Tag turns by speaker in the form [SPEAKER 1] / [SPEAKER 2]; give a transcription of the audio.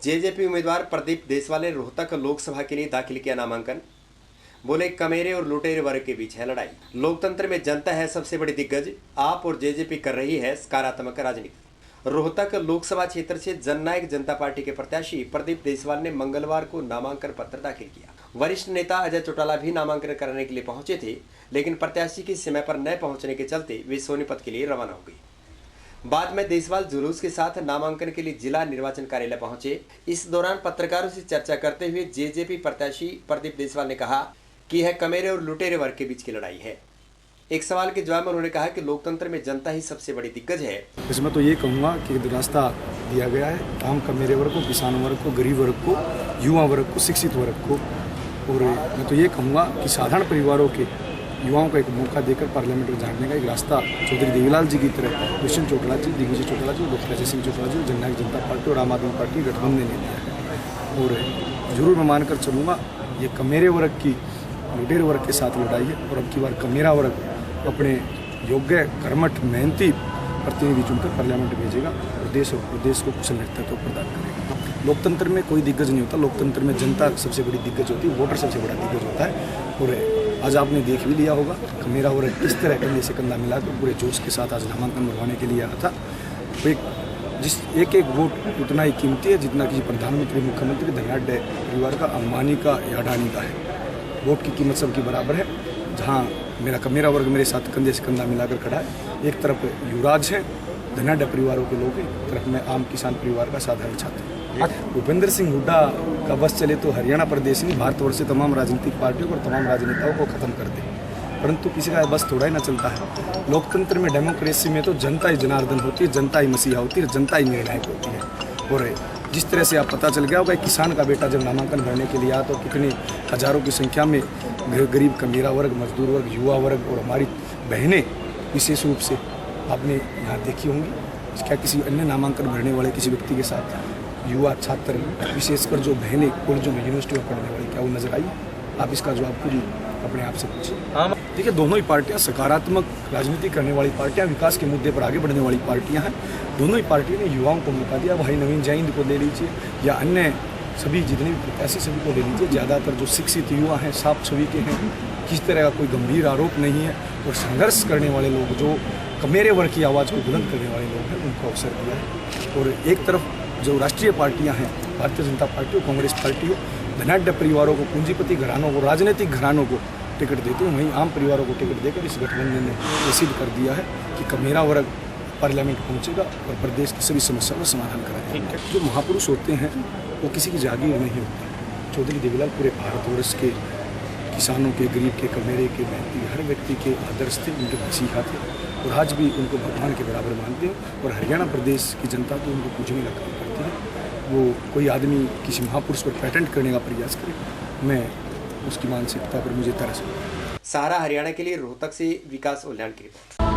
[SPEAKER 1] JJP उम्मीदवार प्रदीप देसवाल ने रोहतक लोकसभा के लिए दाखिल किया नामांकन। बोले, कमेरे और लुटेरे वर्ग के बीच है लड़ाई। लोकतंत्र में जनता है सबसे बड़ी दिग्गज। आप और जेजेपी कर रही है सकारात्मक राजनीति। रोहतक लोकसभा क्षेत्र से जननायक जनता पार्टी के प्रत्याशी प्रदीप देसवाल ने मंगलवार को नामांकन पत्र दाखिल किया। वरिष्ठ नेता अजय चौटाला भी नामांकन कराने के लिए पहुंचे थे, लेकिन प्रत्याशी की समय पर न पहुंचने के चलते वे सोनीपत के लिए रवाना हो गए। बाद में देसवाल जुलूस के साथ नामांकन के लिए जिला निर्वाचन कार्यालय पहुंचे। इस दौरान पत्रकारों से चर्चा करते हुए जेजेपी प्रत्याशी प्रदीप देसवाल ने कहा कि यह कमेरे और लुटेरे वर्ग के बीच की लड़ाई है। एक सवाल के जवाब में उन्होंने कहा कि लोकतंत्र में जनता ही सबसे बड़ी दिग्गज है।
[SPEAKER 2] इसमें तो ये कहूँगा कि रास्ता दिया गया है तमाम कमेरे वर्ग को, किसान वर्ग को, गरीब वर्ग को, युवा वर्ग को, शिक्षित वर्ग को। और मैं तो ये कहूँगा कि साधारण परिवारों के युवाओं को एक मौका देकर पार्लियामेंट में झाड़ने का एक रास्ता चौधरी देवीलाल जी की तरह दुष्यंत चौटाला जी, दिग्विजय चौटाला जी, डॉक्टर अजय सिंह चौटाला जी, जननायक जनता पार्टी और आम आदमी पार्टी गठबंधन ने लिया है। और जरूर मैं मानकर चलूँगा ये कमेरे वर्ग की लुटेरे वर्ग के साथ लड़ाई है। और अब की बार कमेरा वर्ग अपने योग्य, कर्मठ, मेहनती प्रतिनिधि चुनकर पार्लियामेंट भेजेगा और देश को कुशल नेतृत्व प्रदान करेगा। लोकतंत्र में कोई दिग्गज नहीं होता, लोकतंत्र में जनता सबसे बड़ी दिग्गज होती है, वोटर सबसे बड़ा दिग्गज होता है। और आज आपने देख भी लिया होगा कमेरा वर्ग किस तरह कंधे से कंधा मिलाकर पूरे जोश के साथ आज नामांकन भरवाने के लिए आया था। एक एक वोट उतना ही कीमती है जितना किसी प्रधानमंत्री, मुख्यमंत्री, धनाढ़ परिवार का, अंबानी का या अडानी का है। वोट की कीमत सबकी बराबर है। जहाँ मेरा कमेरा वर्ग मेरे साथ कंधे से कंधा मिलाकर खड़ा है, एक तरफ युवराज है, धनाढ़ परिवारों के लोग, एक तरफ मैं आम किसान परिवार का साधारण छात्र। भूपेंद्र सिंह हुड्डा का बस चले तो हरियाणा प्रदेश नहीं, भारतवर्ष से तमाम राजनीतिक पार्टियों और तमाम राजनेताओं को खत्म कर दे, परंतु किसी का बस थोड़ा ही ना चलता है। लोकतंत्र में, डेमोक्रेसी में तो जनता ही जनार्दन होती है, जनता ही मसीहा होती है, जनता ही निर्णायक होती है। और जिस तरह से आप पता चल गया होगा, किसान का बेटा जब नामांकन भरने के लिए आया तो कितनी हजारों की संख्या में गरीब कमेरा वर्ग, मजदूर वर्ग, युवा वर्ग और हमारी बहनें विशेष रूप से आपने यहाँ देखी होंगी। क्या किसी अन्य नामांकन भरने वाले किसी व्यक्ति के साथ युवा छात्र, विशेषकर जो बहनें कॉलेजों में, यूनिवर्सिटी में पढ़ने वाली, क्या वो नजर आई? आप इसका जवाब खुद ही अपने आप से पूछिए। देखिए, दोनों ही पार्टियां सकारात्मक राजनीति करने वाली पार्टियां, विकास के मुद्दे पर आगे बढ़ने वाली पार्टियां हैं। दोनों ही पार्टियों ने युवाओं को मौका दिया। भाई नवीन जैन को ले लीजिए या अन्य सभी जितने भी प्रत्याशी सभी को ले लीजिए। ज़्यादातर जो शिक्षित युवा हैं, साफ छवि के हैं, किसी तरह का कोई गंभीर आरोप नहीं है। और संघर्ष करने वाले लोग, जो कमेरे वर्ग की आवाज़ को बुलंद करने वाले लोग हैं, उनको अवसर दिया है। और एक तरफ जो राष्ट्रीय पार्टियां हैं, भारतीय जनता पार्टी हो, कांग्रेस पार्टी हो, धनाढ़ परिवारों को, पूंजीपति घरानों को, राजनीतिक घरानों को टिकट देते हैं, वहीं आम परिवारों को टिकट देकर इस गठबंधन ने सिद्ध कर दिया है कि कमेरा वर्ग पार्लियामेंट पहुंचेगा और प्रदेश की सभी समस्याओं का समाधान कराएगा। जो महापुरुष होते हैं वो किसी की जागीर नहीं होती। चौधरी देवीलाल पूरे भारतवर्ष के किसानों के, गरीब के, कमेरे के, मेहनती हर व्यक्ति के आदर्श थे, उनके मसीहा थे और आज भी उनको भगवान के बराबर मानते हैं। और हरियाणा प्रदेश की जनता तो उनको पूजने का काम करती है। वो कोई आदमी किसी महापुरुष पर पेटेंट करने का प्रयास करे, मैं उसकी मानसिकता पर मुझे तरस।
[SPEAKER 1] सहारा हरियाणा के लिए रोहतक से विकास उल्यान की रिपोर्ट।